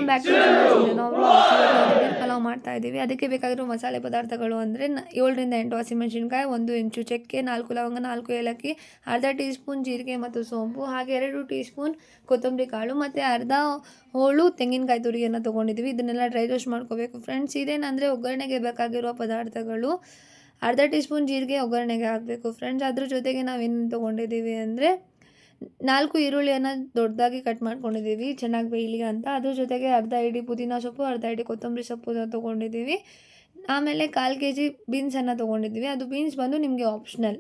Welcome back to ನಾವು ದಿಢೀರ್ ಪಲಾವ್ ಮಾಡ್ತಾ ಇದ್ದೀವಿ. ಅದಕ್ಕೆ ಬೇಕಾಗಿರೋ ಮಸಾಲೆ ಪದಾರ್ಥಗಳು ಅಂದರೆ 7ರಿಂದ 8 ಹಸಿಮೆಣಸಿನ್ಕಾಯಿ, 1 ಇಂಚು ಚಕ್ಕೆ, 4 ಲವಂಗ, 4 ಏಲಕ್ಕಿ, ಅರ್ಧ ಟೀ ಸ್ಪೂನ್ ಜೀರಿಗೆ ಮತ್ತು ಸೋಂಪು, ಹಾಗೆ 2 ಟೀ ಸ್ಪೂನ್ ಕೊತ್ತಂಬರಿ ಕಾಳು ಮತ್ತು ಅರ್ಧ ಹೋಳು ತೆಂಗಿನಕಾಯಿ ತುರಿಯನ್ನು ತೊಗೊಂಡಿದ್ದೀವಿ. ಇದನ್ನೆಲ್ಲ ಡ್ರೈ ರೋಸ್ಟ್ ಮಾಡ್ಕೋಬೇಕು ಫ್ರೆಂಡ್ಸ್. ಇದೇನಂದರೆ ಒಗ್ಗರಣೆಗೆ ಬೇಕಾಗಿರೋ ಪದಾರ್ಥಗಳು. ಅರ್ಧ ಟೀ ಸ್ಪೂನ್ ಜೀರಿಗೆ ಒಗ್ಗರಣೆಗೆ ಹಾಕಬೇಕು ಫ್ರೆಂಡ್ಸ್. ಅದ್ರ ಜೊತೆಗೆ ನಾವೇನು ತೊಗೊಂಡಿದ್ದೀವಿ ಅಂದರೆ 4 ಈರುಳ್ಳಿಯನ್ನು ದೊಡ್ಡದಾಗಿ ಕಟ್ ಮಾಡ್ಕೊಂಡಿದ್ದೀವಿ ಚೆನ್ನಾಗಿ ಬೇಯಲಿ ಅಂತ. ಅದ್ರ ಜೊತೆಗೆ ಅರ್ಧ ಹಿಡಿ ಪುದೀನ ಸೊಪ್ಪು, ಅರ್ಧ ಹಿಡಿ ಕೊತ್ತಂಬರಿ ಸೊಪ್ಪು ತೊಗೊಂಡಿದ್ದೀವಿ. ಆಮೇಲೆ 1/4 kg ಬೀನ್ಸನ್ನು ತೊಗೊಂಡಿದ್ದೀವಿ. ಅದು ಬೀನ್ಸ್ ಬಂದು ನಿಮಗೆ ಆಪ್ಷನಲ್.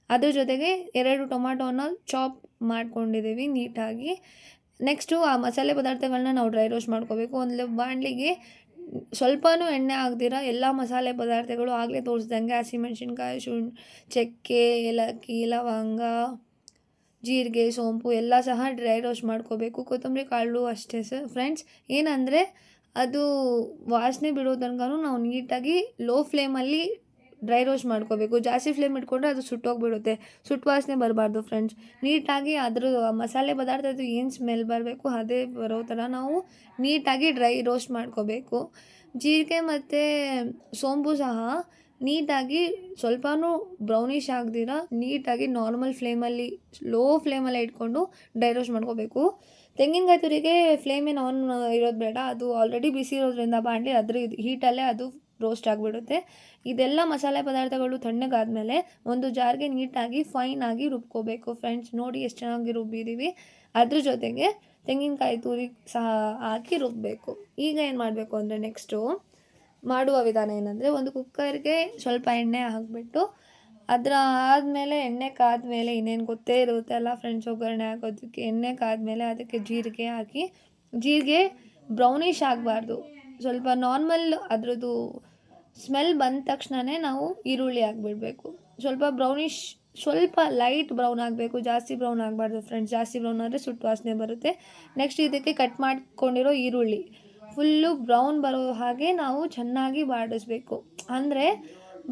ಅದ್ರ ಜೊತೆಗೆ 2 ಟೊಮಾಟೋನ ಚಾಪ್ ಮಾಡ್ಕೊಂಡಿದ್ದೀವಿ ನೀಟಾಗಿ. ನೆಕ್ಸ್ಟು ಆ ಮಸಾಲೆ ಪದಾರ್ಥಗಳನ್ನ ನಾವು ಡ್ರೈ ರೋಸ್ಟ್ ಮಾಡ್ಕೋಬೇಕು. ಒಂದು ಬಾಣಲಿಗೆ ಸ್ವಲ್ಪನೂ ಎಣ್ಣೆ ಹಾಕ್ದಿರ ಎಲ್ಲ ಮಸಾಲೆ ಪದಾರ್ಥಗಳು ಆಗಲೇ ತೋರಿಸ್ದಂಗೆ ಹಸಿಮೆಣ್ಸಿನ್ಕಾಯಿ, ಚಕ್ಕೆ, ಏಲಕ್ಕಿ, ಲವಂಗ, ಜೀರಿಗೆ, ಸೋಂಪು ಎಲ್ಲ ಸಹ ಡ್ರೈ ರೋಸ್ಟ್ ಮಾಡ್ಕೋಬೇಕು. ಕೊತ್ತಂಬರಿ ಕಾಳು ಅಷ್ಟೇ ಫ್ರೆಂಡ್ಸ್. ಏನಂದರೆ ಅದು ವಾಸನೆ ಬಿಡೋ ತನಕ ನಾವು ನೀಟಾಗಿ ಲೋ ಫ್ಲೇಮಲ್ಲಿ ಡ್ರೈ ರೋಸ್ಟ್ ಮಾಡ್ಕೋಬೇಕು. ಜಾಸ್ತಿ ಫ್ಲೇಮ್ ಇಟ್ಕೊಂಡ್ರೆ ಅದು ಸುಟ್ಟೋಗಿಬಿಡುತ್ತೆ. ಸುಟ್ಟು ವಾಸನೆ ಬರಬಾರ್ದು ಫ್ರೆಂಡ್ಸ್. ನೀಟಾಗಿ ಅದ್ರ ಮಸಾಲೆ ಪದಾರ್ಥದ್ದು ಏನು ಸ್ಮೆಲ್ ಬರಬೇಕು ಅದೇ ಬರೋ ಥರ ನಾವು ನೀಟಾಗಿ ಡ್ರೈ ರೋಸ್ಟ್ ಮಾಡ್ಕೋಬೇಕು. ಜೀರಿಗೆ ಮತ್ತು ಸೋಂಪು ಸಹ ನೀಟಾಗಿ ಸ್ವಲ್ಪನೂ ಬ್ರೌನಿಷ್ ಆಗದಿರ ನೀಟಾಗಿ ನಾರ್ಮಲ್ ಫ್ಲೇಮಲ್ಲಿ ಲೋ ಫ್ಲೇಮಲ್ಲೇ ಇಟ್ಕೊಂಡು ಡ್ರೈ ರೋಸ್ಟ್ ಮಾಡ್ಕೋಬೇಕು. ತೆಂಗಿನಕಾಯಿ ತುರಿಗೆ ಫ್ಲೇಮೇನು ಆನ್ ಇರೋದು ಬೇಡ. ಅದು ಆಲ್ರೆಡಿ ಬಿಸಿ ಇರೋದ್ರಿಂದ ಬಾಣಲಿ ಅದ್ರ ಹೀಟಲ್ಲೇ ಅದು ರೋಸ್ಟ್ ಆಗಿಬಿಡುತ್ತೆ. ಇದೆಲ್ಲ ಮಸಾಲೆ ಪದಾರ್ಥಗಳು ತಣ್ಣಗಾದ್ಮೇಲೆ ಒಂದು ಜಾರ್ಗೆ ನೀಟಾಗಿ ಫೈನಾಗಿ ರುಬ್ಕೋಬೇಕು ಫ್ರೆಂಡ್ಸ್. ನೋಡಿ ಎಷ್ಟು ಚೆನ್ನಾಗಿ ರುಬ್ಬಿದ್ದೀವಿ. ಅದ್ರ ಜೊತೆಗೆ ತೆಂಗಿನಕಾಯಿ ತುರಿ ಸಹ ಹಾಕಿ ರುಬ್ಬಬೇಕು. ಈಗ ಏನು ಮಾಡಬೇಕು ಅಂದರೆ ನೆಕ್ಸ್ಟು ಮಾಡುವ ವಿಧಾನ ಏನಂದರೆ, ಒಂದು ಕುಕ್ಕರ್ಗೆ ಸ್ವಲ್ಪ ಎಣ್ಣೆ ಹಾಕಿಬಿಟ್ಟು ಅದರ ಆದಮೇಲೆ ಎಣ್ಣೆ ಕಾದ್ಮೇಲೆ ಇನ್ನೇನು ಗೊತ್ತೇ ಇರುತ್ತೆ ಅಲ್ಲ ಫ್ರೆಂಡ್ಸ್, ಒಗ್ಗರಣೆ ಹಾಕೋದಕ್ಕೆ. ಎಣ್ಣೆ ಕಾದ್ಮೇಲೆ ಅದಕ್ಕೆ ಜೀರಿಗೆ ಹಾಕಿ, ಜೀರಿಗೆ ಬ್ರೌನಿಷ್ ಆಗಬಾರ್ದು, ಸ್ವಲ್ಪ ನಾರ್ಮಲ್ ಅದರದ್ದು ಸ್ಮೆಲ್ ಬಂದ ತಕ್ಷಣವೇ ನಾವು ಈರುಳ್ಳಿ ಹಾಕ್ಬಿಡಬೇಕು. ಸ್ವಲ್ಪ ಬ್ರೌನಿಷ್, ಸ್ವಲ್ಪ ಲೈಟ್ ಬ್ರೌನ್ ಆಗಬೇಕು, ಜಾಸ್ತಿ ಬ್ರೌನ್ ಆಗಬಾರ್ದು ಫ್ರೆಂಡ್ಸ್. ಜಾಸ್ತಿ ಬ್ರೌನ್ ಆದರೆ ಸುಟ್ಟು ವಾಸನೆ ಬರುತ್ತೆ. ನೆಕ್ಸ್ಟ್ ಇದಕ್ಕೆ ಕಟ್ ಮಾಡ್ಕೊಂಡಿರೋ ಈರುಳ್ಳಿ ಫುಲ್ಲು ಬ್ರೌನ್ ಬರೋ ಹಾಗೆ ನಾವು ಚೆನ್ನಾಗಿ ಬಾಡಿಸ್ಬೇಕು. ಅಂದರೆ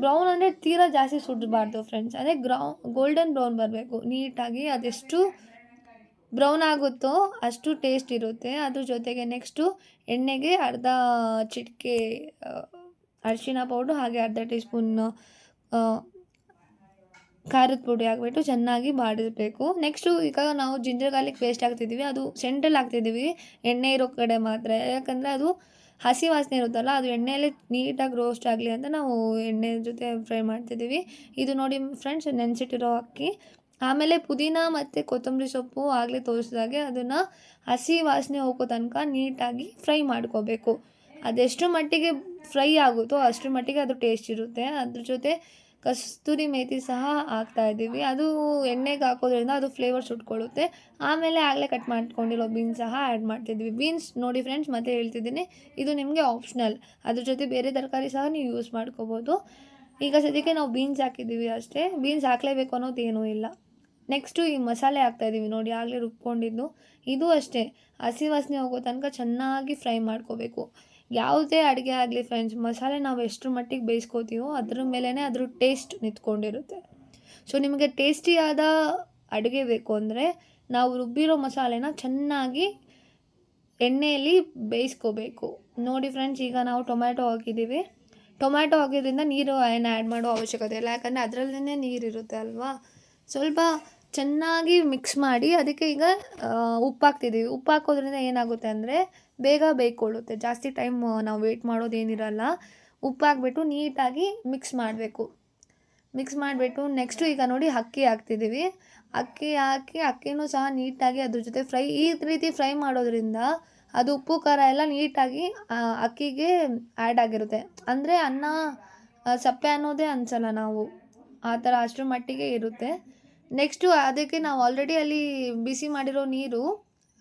ಬ್ರೌನ್ ಅಂದರೆ ತೀರಾ ಜಾಸ್ತಿ ಸುಡಬಾರ್ದು ಫ್ರೆಂಡ್ಸ್. ಅದೇ ಗೋಲ್ಡನ್ ಬ್ರೌನ್ ಬರಬೇಕು ನೀಟಾಗಿ. ಅದೆಷ್ಟು ಬ್ರೌನ್ ಆಗುತ್ತೋ ಅಷ್ಟು ಟೇಸ್ಟ್ ಇರುತ್ತೆ. ಅದ್ರ ಜೊತೆಗೆ ನೆಕ್ಸ್ಟು ಎಣ್ಣೆಗೆ ಅರ್ಧ ಚಿಟಿಕೆ ಅರಿಶಿನ ಪೌಡ್ರು, ಹಾಗೆ ಅರ್ಧ ಟೀ ಸ್ಪೂನ್ ಖಾರದ ಪುಡಿ ಹಾಕ್ಬಿಟ್ಟು ಚೆನ್ನಾಗಿ ಬಾಡಿಸಬೇಕು. ನೆಕ್ಸ್ಟು ಈಗ ನಾವು ಜಿಂಜರ್ ಗಾರ್ಲಿಕ್ ಪೇಸ್ಟ್ ಹಾಕ್ತಿದ್ದೀವಿ. ಅದು ಸೆಂಟ್ರಲ್ಲಿ ಹಾಕ್ತಿದ್ದೀವಿ, ಎಣ್ಣೆ ಇರೋ ಕಡೆ ಮಾತ್ರ. ಯಾಕಂದರೆ ಅದು ಹಸಿ ವಾಸನೆ ಇರುತ್ತಲ್ಲ, ಅದು ಎಣ್ಣೆಯಲ್ಲೇ ನೀಟಾಗಿ ರೋಸ್ಟ್ ಆಗಲಿ ಅಂತ ನಾವು ಎಣ್ಣೆ ಜೊತೆ ಫ್ರೈ ಮಾಡ್ತಿದ್ದೀವಿ. ಇದು ನೋಡಿ ಫ್ರೆಂಡ್ಸ್, ನೆನೆಸಿಟ್ಟಿರೋ ಅಕ್ಕಿ. ಆಮೇಲೆ ಪುದೀನ ಮತ್ತು ಕೊತ್ತಂಬರಿ ಸೊಪ್ಪು ಆಗಲೇ ತೋರಿಸಿದಾಗೆ ಅದನ್ನು ಹಸಿ ವಾಸನೆ ಹೋಗೋ ತನಕ ನೀಟಾಗಿ ಫ್ರೈ ಮಾಡ್ಕೋಬೇಕು. ಅದೆಷ್ಟು ಮಟ್ಟಿಗೆ ಫ್ರೈ ಆಗುತ್ತೋ ಅಷ್ಟರ ಮಟ್ಟಿಗೆ ಅದು ಟೇಸ್ಟ್ ಇರುತ್ತೆ. ಅದ್ರ ಜೊತೆ ಕಸ್ತೂರಿ ಮೇಥಿ ಸಹ ಹಾಕ್ತಾಯಿದ್ದೀವಿ. ಅದು ಎಣ್ಣೆಗೆ ಹಾಕೋದ್ರಿಂದ ಅದು ಫ್ಲೇವರ್ ಸುಟ್ಕೊಳ್ಳುತ್ತೆ. ಆಮೇಲೆ ಆಗಲೇ ಕಟ್ ಮಾಡ್ಕೊಂಡಿರೋ ಬೀನ್ಸ್ ಸಹ ಆ್ಯಡ್ ಮಾಡ್ತಿದ್ವಿ. ಬೀನ್ಸ್ ನೋಡಿ ಫ್ರೆಂಡ್ಸ್, ಮತ್ತೆ ಹೇಳ್ತಿದ್ದೀನಿ, ಇದು ನಿಮಗೆ ಆಪ್ಷನಲ್. ಅದ್ರ ಜೊತೆ ಬೇರೆ ತರಕಾರಿ ಸಹ ನೀವು ಯೂಸ್ ಮಾಡ್ಕೋಬೋದು. ಈಗ ಸದ್ಯಕ್ಕೆ ನಾವು ಬೀನ್ಸ್ ಹಾಕಿದ್ದೀವಿ ಅಷ್ಟೇ. ಬೀನ್ಸ್ ಹಾಕಲೇಬೇಕು ಅನ್ನೋದು ಏನೂ ಇಲ್ಲ. ನೆಕ್ಸ್ಟು ಈ ಮಸಾಲೆ ಹಾಕ್ತಾಯಿದ್ದೀವಿ ನೋಡಿ, ಆಗಲೇ ರುಬ್ಕೊಂಡಿದ್ದು. ಇದು ಅಷ್ಟೇ, ಹಸಿ ವಾಸನೆ ಹೋಗೋ ತನಕ ಚೆನ್ನಾಗಿ ಫ್ರೈ ಮಾಡ್ಕೋಬೇಕು. ಯಾವುದೇ ಅಡುಗೆ ಆಗಲಿ ಫ್ರೆಂಡ್ಸ್, ಮಸಾಲೆ ನಾವು ಎಷ್ಟರ ಮಟ್ಟಿಗೆ ಬೇಯಿಸ್ಕೋತೀವೋ ಅದ್ರ ಮೇಲೇ ಅದ್ರ ಟೇಸ್ಟ್ ನಿಂತ್ಕೊಂಡಿರುತ್ತೆ. ಸೊ ನಿಮಗೆ ಟೇಸ್ಟಿಯಾದ ಅಡುಗೆ ಬೇಕು ಅಂದರೆ ನಾವು ರುಬ್ಬಿರೋ ಮಸಾಲೆನ ಚೆನ್ನಾಗಿ ಎಣ್ಣೆಯಲ್ಲಿ ಬೇಯಿಸ್ಕೋಬೇಕು. ನೋಡಿ ಫ್ರೆಂಡ್ಸ್, ಈಗ ನಾವು ಟೊಮ್ಯಾಟೊ ಹಾಕಿದ್ದೀವಿ. ಟೊಮ್ಯಾಟೊ ಹಾಕಿದ್ರಿಂದ ನೀರು ಏನು ಆ್ಯಡ್ ಮಾಡೋ ಅವಶ್ಯಕತೆ ಇಲ್ಲ, ಯಾಕಂದರೆ ಅದರಲ್ಲೇ ನೀರಿರುತ್ತೆ ಅಲ್ವಾ. ಸ್ವಲ್ಪ ಚೆನ್ನಾಗಿ ಮಿಕ್ಸ್ ಮಾಡಿ ಅದಕ್ಕೆ ಈಗ ಉಪ್ಪು ಹಾಕ್ತಿದ್ದೀವಿ. ಉಪ್ಪು ಹಾಕೋದ್ರಿಂದ ಏನಾಗುತ್ತೆ ಅಂದರೆ ಬೇಗ ಬೇಯ್ಕೊಳ್ಳುತ್ತೆ, ಜಾಸ್ತಿ ಟೈಮ್ ನಾವು ವೆಯ್ಟ್ ಮಾಡೋದೇನಿರಲ್ಲ. ಉಪ್ಪು ಹಾಕ್ಬಿಟ್ಟು ನೀಟಾಗಿ ಮಿಕ್ಸ್ ಮಾಡಬೇಕು. ಮಿಕ್ಸ್ ಮಾಡಿಬಿಟ್ಟು ನೆಕ್ಸ್ಟು ಈಗ ನೋಡಿ ಅಕ್ಕಿ ಹಾಕ್ತಿದ್ದೀವಿ. ಅಕ್ಕಿ ಹಾಕಿ ಅಕ್ಕಿನೂ ಸಹ ನೀಟಾಗಿ ಅದ್ರ ಜೊತೆ ಈ ರೀತಿ ಫ್ರೈ ಮಾಡೋದ್ರಿಂದ ಅದು ಉಪ್ಪು ಖಾರ ಎಲ್ಲ ನೀಟಾಗಿ ಅಕ್ಕಿಗೆ ಆ್ಯಡ್ ಆಗಿರುತ್ತೆ. ಅಂದರೆ ಅನ್ನ ಸಪ್ಪೆ ಅನ್ನೋದೇ ಅನಿಸಲ್ಲ ನಾವು, ಆ ಥರ ಅಷ್ಟರ ಮಟ್ಟಿಗೆ ಇರುತ್ತೆ. ನೆಕ್ಸ್ಟು ಅದಕ್ಕೆ ನಾವು ಆಲ್ರೆಡಿ ಅಲ್ಲಿ ಬಿಸಿ ಮಾಡಿರೋ ನೀರು,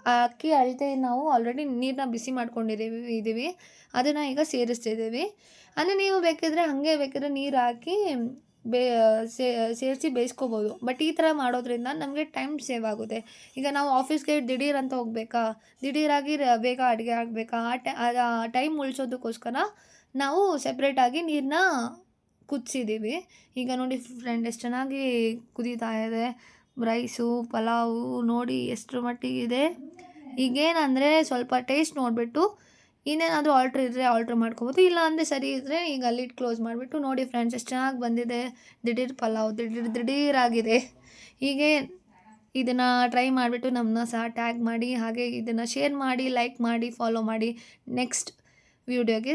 ಆ ಅಕ್ಕಿ ಅಳತೆ ನಾವು ಆಲ್ರೆಡಿ ನೀರನ್ನ ಬಿಸಿ ಮಾಡ್ಕೊಂಡಿದ್ದೀವಿ. ಅದನ್ನು ಈಗ ಸೇರಿಸ್ತಿದ್ದೀವಿ. ಅಂದರೆ ನೀವು ಬೇಕಿದ್ರೆ ನೀರು ಹಾಕಿ ಸೇರಿಸಿ ಬೇಯಿಸ್ಕೋಬೋದು. ಬಟ್ ಈ ಥರ ಮಾಡೋದ್ರಿಂದ ನಮಗೆ ಟೈಮ್ ಸೇವ್ ಆಗುತ್ತೆ. ಈಗ ನಾವು ಆಫೀಸ್ಗೆ ದಿಢೀರ್ ಅಂತ ಹೋಗಬೇಕಾ, ದಿಢೀರಾಗಿ ಬೇಗ ಅಡುಗೆ ಆಗಬೇಕಾ, ಆ ಟೈಮ್ ಉಳಿಸೋದಕ್ಕೋಸ್ಕರ ನಾವು ಸೆಪ್ರೇಟಾಗಿ ನೀರನ್ನ ಕುದಿಸಿದ್ದೀವಿ. ಈಗ ನೋಡಿ ಫ್ರೆಂಡ್, ಎಷ್ಟು ಚೆನ್ನಾಗಿ ಕುದೀತಾ ಇದೆ ರೈಸು, ಪಲಾವು ನೋಡಿ ಎಷ್ಟರ ಮಟ್ಟಿಗಿದೆ. ಈಗೇನಂದರೆ ಸ್ವಲ್ಪ ಟೇಸ್ಟ್ ನೋಡಿಬಿಟ್ಟು ಇನ್ನೇನಾದರೂ ಆಲ್ಟ್ರ್ ಇದ್ದರೆ ಆಲ್ಟ್ರ್ ಮಾಡ್ಕೊಬೋದು, ಇಲ್ಲ ಅಂದರೆ ಸರಿ ಇದ್ದರೆ ಈಗ ಲಿಡ್ ಕ್ಲೋಸ್ ಮಾಡಿಬಿಟ್ಟು ನೋಡಿ ಫ್ರೆಂಡ್ಸ್ ಎಷ್ಟು ಚೆನ್ನಾಗಿ ಬಂದಿದೆ. ದಿಢೀರ್ ಪಲಾವ್ ದಿಢೀರಾಗಿದೆ. ಹೀಗೆ ಇದನ್ನು ಟ್ರೈ ಮಾಡಿಬಿಟ್ಟು ನಮ್ಮನ್ನ ಸಹ ಟ್ಯಾಗ್ ಮಾಡಿ, ಹಾಗೆ ಇದನ್ನು ಶೇರ್ ಮಾಡಿ, ಲೈಕ್ ಮಾಡಿ, ಫಾಲೋ ಮಾಡಿ. ನೆಕ್ಸ್ಟ್ ವಿಡಿಯೋಗೆ